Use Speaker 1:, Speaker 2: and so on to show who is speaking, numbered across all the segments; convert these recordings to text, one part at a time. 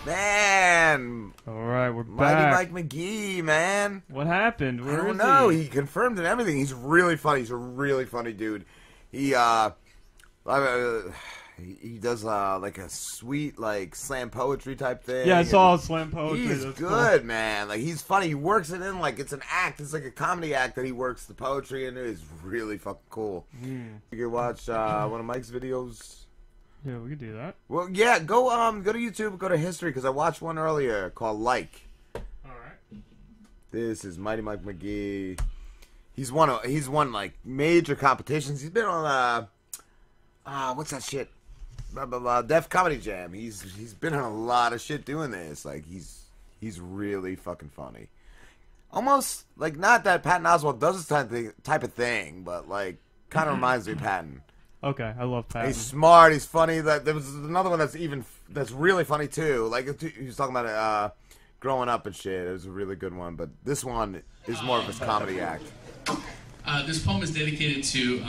Speaker 1: Man.
Speaker 2: All right, we're
Speaker 1: Mighty
Speaker 2: back.
Speaker 1: Mike McGee, man.
Speaker 2: What happened?
Speaker 1: I
Speaker 2: Where
Speaker 1: don't
Speaker 2: is
Speaker 1: know.
Speaker 2: he?
Speaker 1: He confirmed and everything. He's really funny. He's a really funny dude. He does like a sweet like slam poetry type thing.
Speaker 2: Yeah, I saw slam poetry.
Speaker 1: He's
Speaker 2: That's
Speaker 1: good,
Speaker 2: cool.
Speaker 1: man. Like he's funny. He works it in like it's an act. It's like a comedy act that he works the poetry into. It's really fucking cool. You can watch one of Mike's videos.
Speaker 2: Yeah, we can do that.
Speaker 1: Well, yeah, go to YouTube, go to history because I watched one earlier called Like.
Speaker 2: All right.
Speaker 1: This is Mighty Mike McGee. He's won like major competitions. He's been on what's that shit? Blah, blah, blah, Def Comedy Jam. He's been on a lot of shit doing this. Like he's really fucking funny. Almost like not that Patton Oswalt does this type of thing, but like kind of reminds me of Patton.
Speaker 2: Okay, I love Patton.
Speaker 1: He's smart. He's funny. There was another one that's really funny too. Like he was talking about growing up and shit. It was a really good one, but this one is more of his comedy act.
Speaker 3: This poem is dedicated to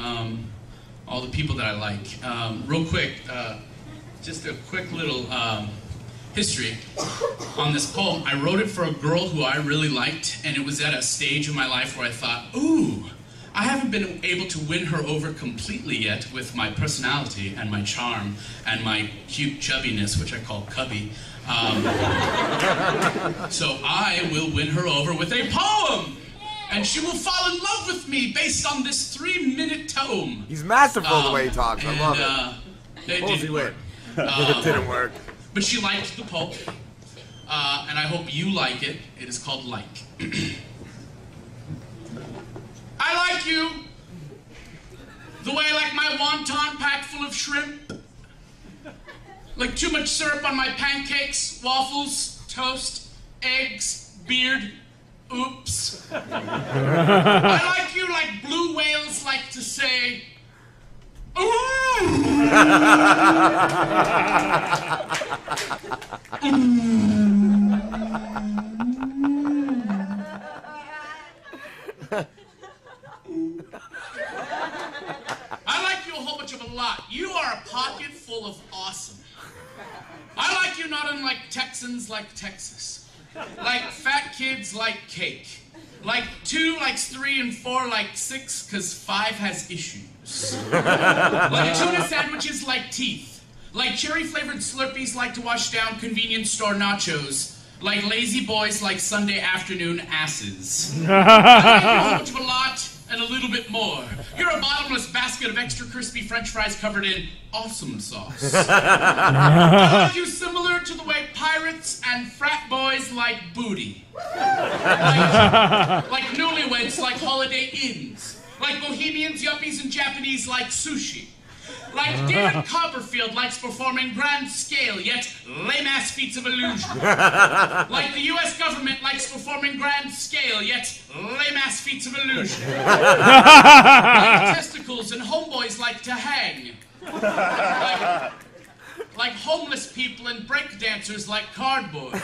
Speaker 3: all the people that I like. Real quick, just a quick little history on this poem. I wrote it for a girl who I really liked, and it was at a stage in my life where I thought, ooh, I haven't been able to win her over completely yet with my personality and my charm and my cute chubbiness, which I call cubby. So I will win her over with a poem, and she will fall in love with me based on this 3-minute tome.
Speaker 1: He's masterful the way he talks. I love it.
Speaker 3: It didn't work.
Speaker 1: It didn't work.
Speaker 3: But she liked the poem, and I hope you like it. It is called Like. I like you the way I like my wonton packed full of shrimp, like too much syrup on my pancakes, waffles, toast, eggs, beard, oops. I like you like blue whales like to say, ooh. I like you a whole bunch of a lot. You are a pocket full of awesome. I like you not unlike Texans like Texas. Like fat kids like cake. Like 2 likes 3 and 4 like 6 because 5 has issues. Like tuna sandwiches like teeth. Like cherry flavored Slurpees like to wash down convenience store nachos. Like lazy boys like Sunday afternoon asses. I like you a whole bunch of a lot and a little bit more. You're a bottomless basket of extra crispy French fries covered in awesome sauce. I like you similar to the way pirates and frat boys like booty. Like newlyweds like Holiday Inns. Like bohemians, yuppies, and Japanese like sushi. Like David Copperfield likes performing grand scale, yet lame-ass feats of illusion. Like the U.S. government likes performing grand scale, yet lame-ass feats of illusion. Like testicles and homeboys like to hang. Like homeless people and breakdancers like cardboard.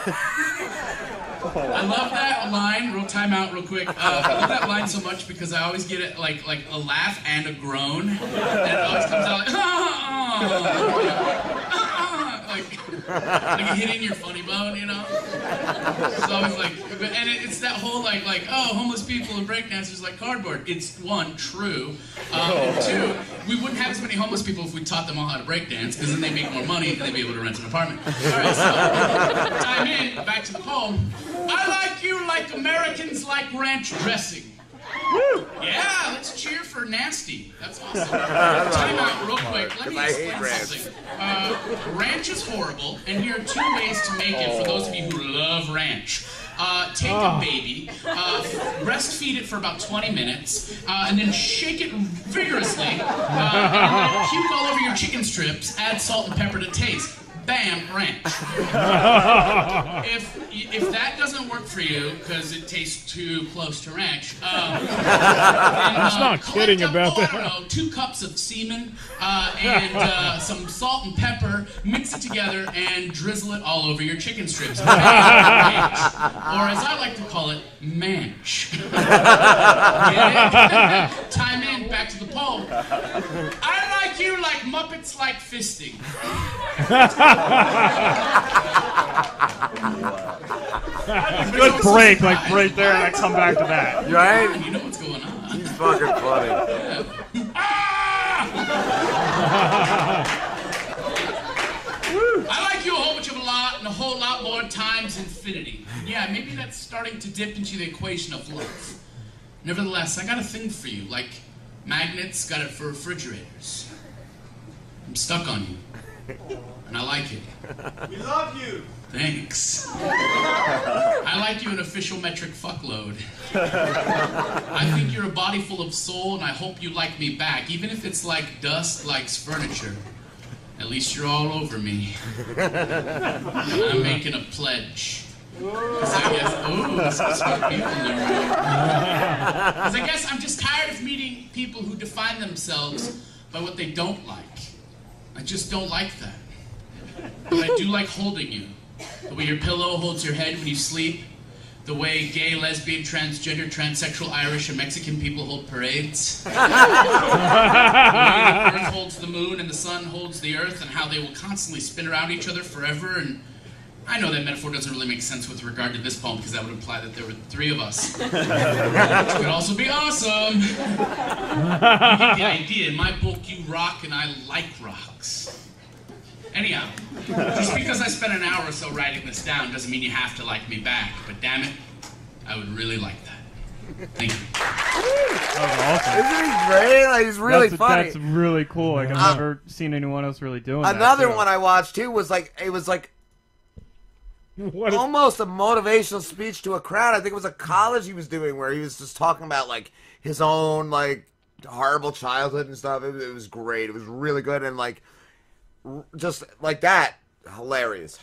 Speaker 3: I love that line. Real time out real quick. I love that line so much because I always get it like a laugh and a groan. And it always comes out like hitting your funny bone, you know? It's always like, and it's that whole like, oh, homeless people and breakdancers like cardboard. It's 1, true. And 2, we wouldn't have as many homeless people if we taught them all how to breakdance, because then they make more money and they'd be able to rent an apartment. All right, so time in, back to the poem. I like you like Americans like ranch dressing. Woo! Yeah, let's cheer for Nasty. That's awesome. Time out real quick. Let me explain something. Ranch is horrible, and here are 2 ways to make it for those of you who love ranch. Take a baby, breastfeed it for about 20 minutes, and then shake it vigorously, and let it puke all over your chicken strips, add salt and pepper to taste. Bam, ranch. If that doesn't work for you, because it tastes too close to ranch, then,
Speaker 2: I'm not kidding about that.
Speaker 3: I don't know, 2 cups of semen and some salt and pepper, mix it together, and drizzle it all over your chicken strips. Ranch. Or as I like to call it, manch. Time in, back to the poem. I like you like Muppets like fisting.
Speaker 2: good break, like right there, and I come back to that.
Speaker 1: Right?
Speaker 3: You know what's going on.
Speaker 1: He's fucking funny.
Speaker 3: I like you a whole bunch of a lot and a whole lot more times infinity. Yeah, maybe that's starting to dip into the equation of love. Nevertheless, I got a thing for you, like magnets got it for refrigerators. I'm stuck on you, and I like it.
Speaker 4: We love you.
Speaker 3: Thanks. I like you an official metric fuckload. I think you're a body full of soul, and I hope you like me back, even if it's like dust likes furniture. At least you're all over me. I'm making a pledge. Because I guess, there's some people in the room. Because I guess I'm just tired of meeting people who define themselves by what they don't like. I just don't like that. But I do like holding you. The way your pillow holds your head when you sleep. The way gay, lesbian, transgender, transsexual, Irish, and Mexican people hold parades. The way the earth holds the moon and the sun holds the earth, and how they will constantly spin around each other forever. And I know that metaphor doesn't really make sense with regard to this poem, because that would imply that there were three of us. Which could also be awesome. You get the idea. In my book, you rock and I like rocks. Anyhow, just because I spent an hour or so writing this down doesn't mean you have to like me back. But damn it, I would really like that. Thank you.
Speaker 2: That was awesome.
Speaker 1: Isn't he great? Like, he's really funny.
Speaker 2: That's really cool. Like, I've never seen anyone else really doing that.
Speaker 1: Another one I watched too was like, it was like
Speaker 2: What
Speaker 1: almost a motivational speech to a crowd. I think it was a college he was doing where he was just talking about like his own like horrible childhood and stuff. It was great. It was really good, and like just like that, hilarious.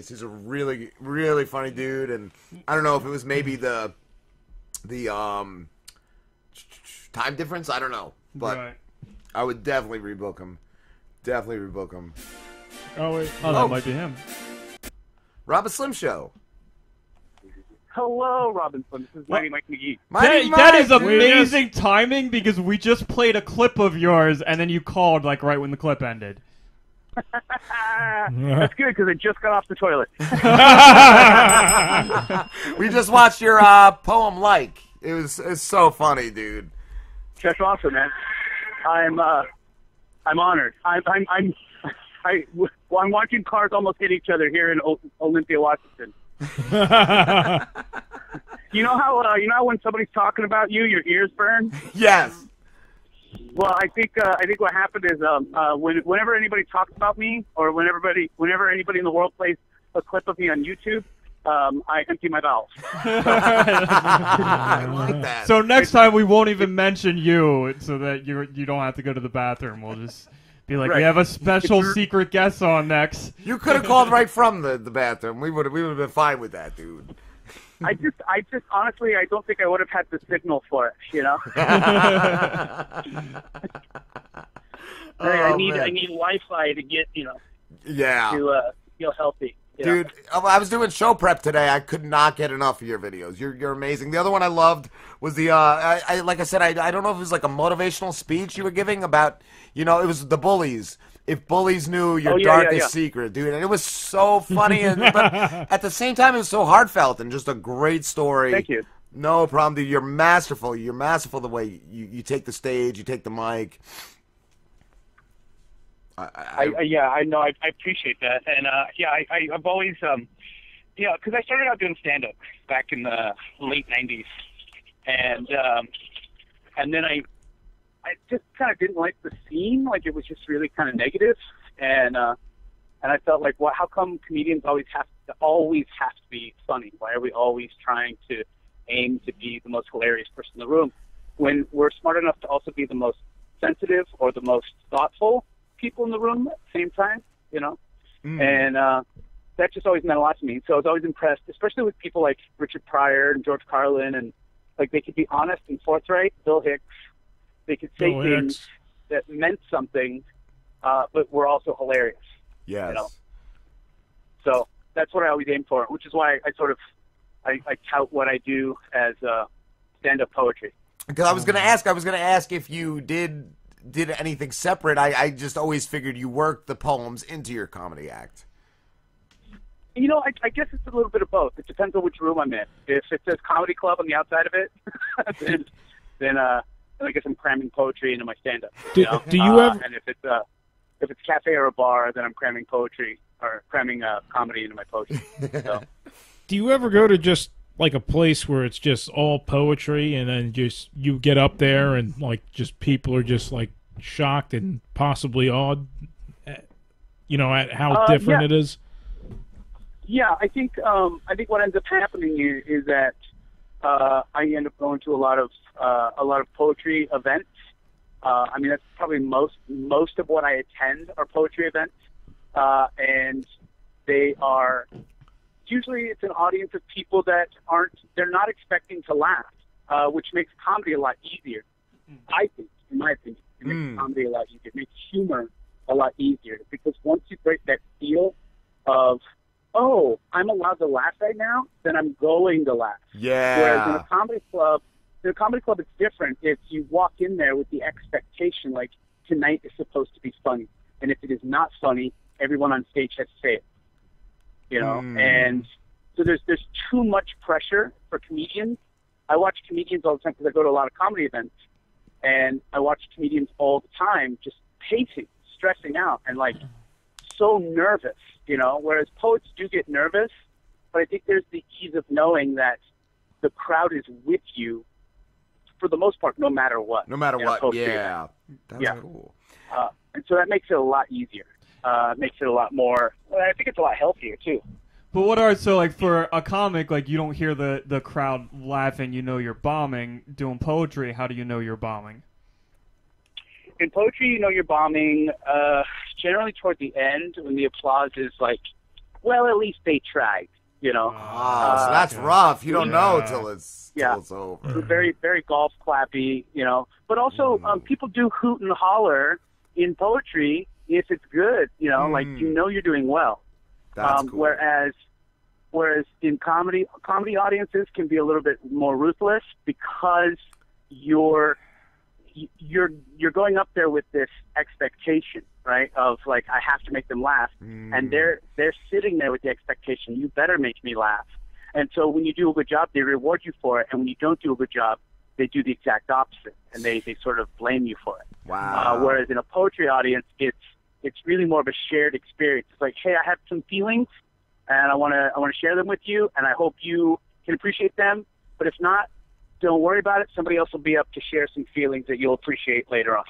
Speaker 1: He's a really, really funny dude, and I don't know if it was maybe the time difference. I don't know, but
Speaker 2: Right.
Speaker 1: I would definitely rebook him.
Speaker 2: Oh, wait. Oh, that might be him.
Speaker 1: Rob a Slim Show.
Speaker 5: Hello, Robinson. This is Mighty Mike McGee.
Speaker 2: That is amazing timing, because we just played a clip of yours, and then you called like right when the clip ended.
Speaker 5: That's good, because I just got off the toilet.
Speaker 1: We just watched your poem, like it's so funny, dude.
Speaker 5: That's awesome, man. I'm honored. I'm watching cars almost hit each other here in Olympia, Washington. You know how when somebody's talking about you, your ears burn?
Speaker 1: Yes.
Speaker 5: Well, I think what happened is whenever anybody talks about me, or whenever anybody in the world plays a clip of me on YouTube, I empty my bowels.
Speaker 1: I like that.
Speaker 2: So next time we won't even mention you, so that you don't have to go to the bathroom. We'll just be like,
Speaker 5: Right.
Speaker 2: we have a special secret guest on next.
Speaker 1: You could have called right from the bathroom. We would have been fine with that, dude.
Speaker 5: I just honestly, I don't think I would have had the signal for it, you know? I need Wi-Fi to get,
Speaker 1: Yeah.
Speaker 5: to feel healthy.
Speaker 1: Dude, I was doing show prep today. I could not get enough of your videos. You're amazing. The other one I loved was the like I said, I don't know if it was like a motivational speech you were giving about, it was the bullies. If bullies knew your darkest secret, dude, and it was so funny, but at the same time, it was so heartfelt and just a great story.
Speaker 5: Thank you.
Speaker 1: No problem, dude. You're masterful. You're masterful the way you take the stage, you take the mic.
Speaker 5: I know. I appreciate that, and I've always because I started out doing stand-up back in the late '90s, and then I just kind of didn't like the scene. Like, it was just really kind of negative, and I felt like, well, how come comedians always have to be funny? Why are we always trying to aim to be the most hilarious person in the room when we're smart enough to also be the most sensitive or the most thoughtful people in the room at the same time, And that just always meant a lot to me. So I was always impressed, especially with people like Richard Pryor and George Carlin, and like they could be honest and forthright. Bill Hicks, they could say things that meant something, but were also hilarious.
Speaker 1: Yes.
Speaker 5: So that's what I always aim for, which is why I tout what I do as stand-up poetry.
Speaker 1: Because I was gonna ask if you did anything separate. I just always figured you worked the poems into your comedy act.
Speaker 5: I guess it's a little bit of both. It depends on which room I'm in. If it says comedy club on the outside of it, then I guess I'm cramming poetry into my stand-up.
Speaker 4: Do you ever?
Speaker 5: And if it's cafe or a bar, then I'm cramming poetry or cramming comedy into my poetry. So.
Speaker 4: Do you ever go to just like a place where it's just all poetry, and then just you get up there and like just people are just like shocked and possibly awed, at how different it is?
Speaker 5: Yeah, I think what ends up happening is that I end up going to a lot of poetry events. I mean, that's probably most of what I attend are poetry events, and they are usually it's an audience of people that they're not expecting to laugh, which makes comedy a lot easier. I think, in my opinion, it makes comedy a lot easier. It makes humor a lot easier because once you break that seal of, oh, I'm allowed to laugh right now, then I'm going to laugh.
Speaker 1: Yeah.
Speaker 5: Whereas in a comedy club, it's different. If you walk in there with the expectation, like, tonight is supposed to be funny. And if it is not funny, everyone on stage has to say it. And so there's too much pressure for comedians. I watch comedians all the time because I go to a lot of comedy events. And I watch comedians all the time just pacing, stressing out, and, like, so nervous, whereas poets do get nervous, but I think there's the ease of knowing that the crowd is with you for the most part, no matter what.
Speaker 1: No matter what, yeah. That's cool.
Speaker 5: And so that makes it a lot easier. Makes it a lot more, I think it's a lot healthier, too.
Speaker 2: But for a comic, like, you don't hear the crowd laughing, you're bombing. Doing poetry, how do you know you're bombing?
Speaker 5: In poetry, you're bombing generally toward the end when the applause is like, well, at least they tried, so
Speaker 1: that's rough. You don't know till it's over.
Speaker 5: Very, very golf clappy, But also, people do hoot and holler in poetry if it's good, like you're doing well.
Speaker 1: That's cool.
Speaker 5: Whereas in comedy audiences can be a little bit more ruthless because you're going up there with this expectation, right? Of like, I have to make them laugh. And they're sitting there with the expectation, you better make me laugh. And so when you do a good job, they reward you for it. And when you don't do a good job, they do the exact opposite. And they sort of blame you for it.
Speaker 1: Wow.
Speaker 5: Whereas in a poetry audience, it's really more of a shared experience. It's like, hey, I have some feelings and I want to share them with you. And I hope you can appreciate them. But if not, don't worry about it. Somebody else will be up to share some feelings that you'll appreciate later on,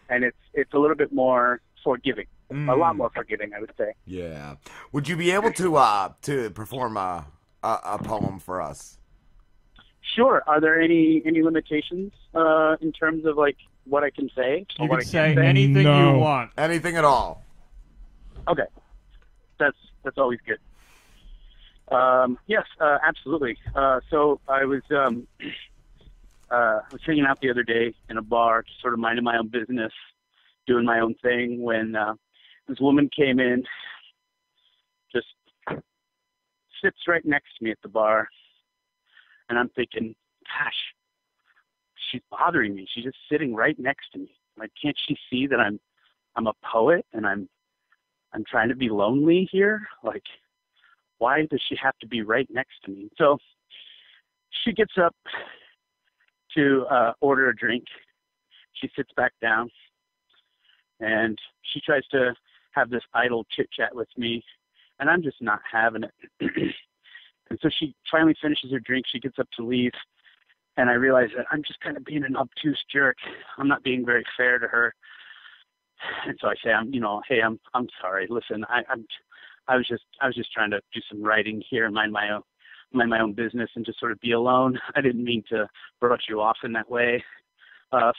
Speaker 5: And it's a little bit more forgiving, a lot more forgiving, I would say.
Speaker 1: Yeah. Would you be able to perform a poem for us?
Speaker 5: Sure. Are there any limitations in terms of like what I can say?
Speaker 2: You can say anything you want.
Speaker 1: Anything at all.
Speaker 5: Okay. That's always good. Yes, absolutely. So I was hanging out the other day in a bar, just sort of minding my own business, doing my own thing, when this woman came in, just sits right next to me at the bar, and I'm thinking, gosh, she's bothering me. She's just sitting right next to me. Like, can't she see that I'm a poet and I'm trying to be lonely here? Like, why does she have to be right next to me? So she gets up to order a drink. She sits back down, and she tries to have this idle chit-chat with me, and I'm just not having it. And so she finally finishes her drink. She gets up to leave, and I realize that I'm just kind of being an obtuse jerk. I'm not being very fair to her. And so I say, hey, I'm sorry. Listen, I was just trying to do some writing here and mind my own business and just sort of be alone. I didn't mean to brush you off in that way.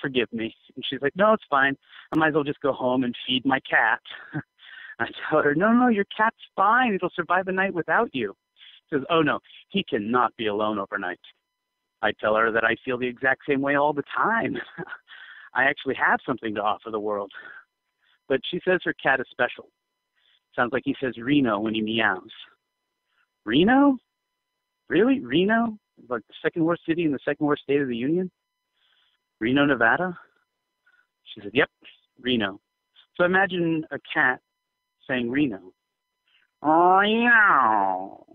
Speaker 5: Forgive me. And she's like, no, it's fine. I might as well just go home and feed my cat. I tell her, no, your cat's fine. It'll survive the night without you. She says, oh no, he cannot be alone overnight. I tell her that I feel the exact same way all the time. I actually have something to offer the world. But she says her cat is special. Sounds like he says Reno when he meows. Reno? Really? Reno? Like the second worst city in the second worst state of the Union? Reno, Nevada? She said, yep, Reno. So imagine a cat saying Reno. Reno.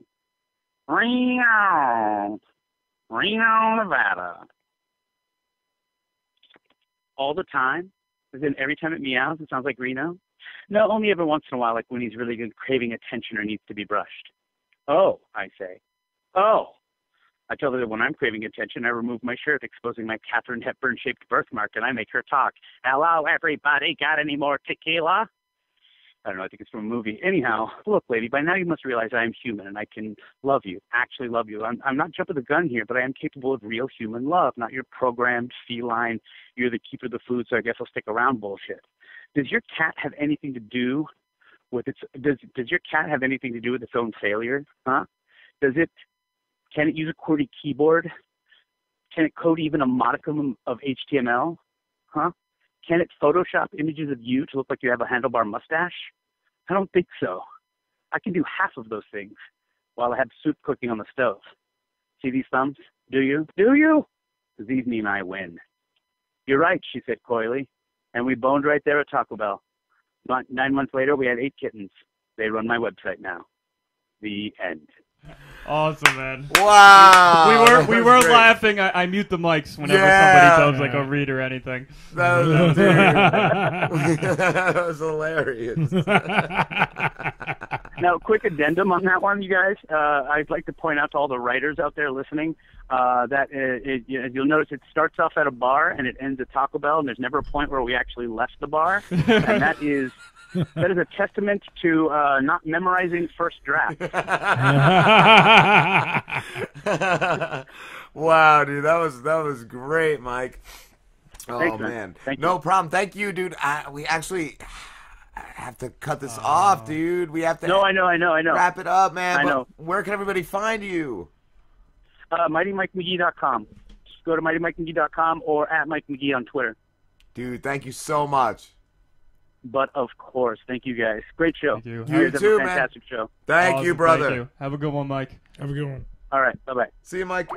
Speaker 5: Reno. Reno, Nevada. All the time? As in every time it meows, it sounds like Reno? No, only every once in a while, like when he's really good, craving attention or needs to be brushed. Oh, I say. Oh. I tell her that when I'm craving attention, I remove my shirt, exposing my Katharine Hepburn-shaped birthmark, and I make her talk. Hello, everybody. Got any more tequila? I don't know. I think it's from a movie. Anyhow, look, lady, by now you must realize I am human, and I can love you, actually love you. I'm not jumping the gun here, but I am capable of real human love, not your programmed, feline, you're the keeper of the food, so I guess I'll stick around bullshit. Does your cat have anything to do with its? Does your cat have anything to do with its own failure? Huh? Can it use a QWERTY keyboard? Can it code even a modicum of HTML? Huh? Can it Photoshop images of you to look like you have a handlebar mustache? I don't think so. I can do half of those things while I have soup cooking on the stove. See these thumbs? Do you? Do you? These mean I win. You're right, she said coyly. And we boned right there at Taco Bell. 9 months later, we had 8 kittens. They run my website now. The end.
Speaker 2: Awesome, man.
Speaker 1: Wow.
Speaker 2: We were laughing. I mute the mics whenever somebody does like a read or anything.
Speaker 1: That was hilarious.
Speaker 5: Now, quick addendum on that one, you guys. I'd like to point out to all the writers out there listening that you'll notice it starts off at a bar and it ends at Taco Bell, and there's never a point where we actually left the bar, and that is a testament to not memorizing first draft.
Speaker 1: Wow, dude, that was great, Mike. Oh,
Speaker 5: Thanks,
Speaker 1: man.
Speaker 5: Thank you.
Speaker 1: No problem. Thank you, dude. We actually have to cut this off, dude. We have to
Speaker 5: No, I know.
Speaker 1: wrap it up, man.
Speaker 5: I
Speaker 1: But
Speaker 5: know.
Speaker 1: where can everybody find you?
Speaker 5: MightyMikeMcGee.com. Just go to MightyMikeMcGee.com or at Mike McGee on Twitter.
Speaker 1: Dude, thank you so much.
Speaker 5: But of course, thank you guys. Great show.
Speaker 2: Thank you.
Speaker 5: You guys
Speaker 1: too,
Speaker 5: have a
Speaker 1: man.
Speaker 5: fantastic show.
Speaker 1: Thank you,
Speaker 2: Awesome.
Speaker 1: brother.
Speaker 2: Thank you. Have a good one, Mike.
Speaker 4: Have a good one.
Speaker 5: All right, bye-bye.
Speaker 1: See you, Mike.